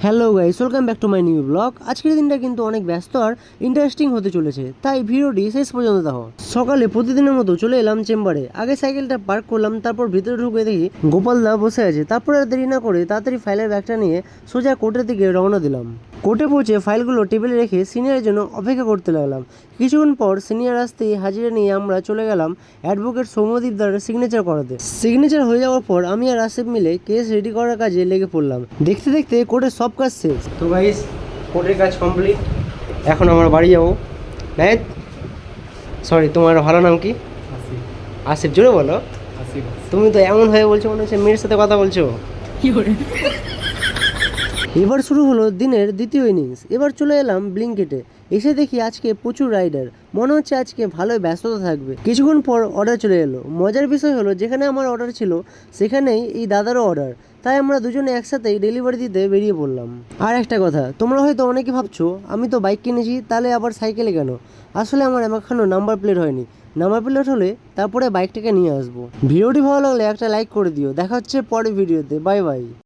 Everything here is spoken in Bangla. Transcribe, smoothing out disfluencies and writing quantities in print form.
Hello guys, welcome back to my new blog. আজকের দিনটা কিন্তু অনেক ব্যস্ত আর ইন্টারেস্টিং হতে চলেছে, তাই ভিডিওটি শেষ পর্যন্ত দেখো। সকালে প্রতিদিনের মতো চলে এলাম চেম্বারে। আগে সাইকেলটা পার্ক করলাম, তারপর ভিতরে ঢুকে দেখি গোপালদা বসে আছে। তারপর আর দেরি না করে তাড়াতাড়ি ফাইলের ব্যাগটা নিয়ে সোজা কোর্টের দিকে রওনা দিলাম। কোর্টে পৌঁছে ফাইলগুলো টেবিলে রেখে সিনিয়রের জন্য অপেক্ষা করতে লাগলাম। কিছুক্ষণ পর সিনিয়র আসতেই হাজিরা নিয়ে আমরা চলে গেলাম অ্যাডভোকেট সৌম্যদীপ দ্বারা সিগনেচার করাতে। সিগনেচার হয়ে যাওয়ার পর আমি আর আসিফ মিলে কেস রেডি করার কাজে লেগে পড়লাম। দেখতে দেখতে কোর্টের সব কাজ শেষ। তো গাইস, কোর্টের কাজ কমপ্লিট। এখন আমরা বাড়ি যাবো। নাহিদ, সরি, তোমার ভালো নাম কি? আসিফ। জোরে বলো। তুমি তো এমন হয়ে বলছো মনে হচ্ছে মেয়ের সাথে কথা বলছো। এবার শুরু হলো দিনের দ্বিতীয় ইনিংস। এবার চলে এলাম ব্লিঙ্কেটে। এসে দেখি আজকে প্রচুর রাইডার, মনে হচ্ছে আজকে ভালোই ব্যস্ততা থাকবে। কিছুক্ষণ পর অর্ডার চলে এলো। মজার বিষয় হলো, যেখানে আমার অর্ডার ছিল সেখানেই এই দাদারও অর্ডার, তাই আমরা দুজনে একসাথেই ডেলিভারি দিতে বেরিয়ে পড়লাম। আর একটা কথা, তোমরা হয়তো অনেকে ভাবছো আমি তো বাইক কিনেছি, তাহলে আবার সাইকেলে কেন? আসলে আমার এখনো নাম্বার প্লেট হয়নি। নাম্বার প্লেট হলে তারপরে বাইকটাকে নিয়ে আসবো। ভিডিওটি ভালো লাগলে একটা লাইক করে দিও। দেখা হচ্ছে পরের ভিডিওতে। Bye bye.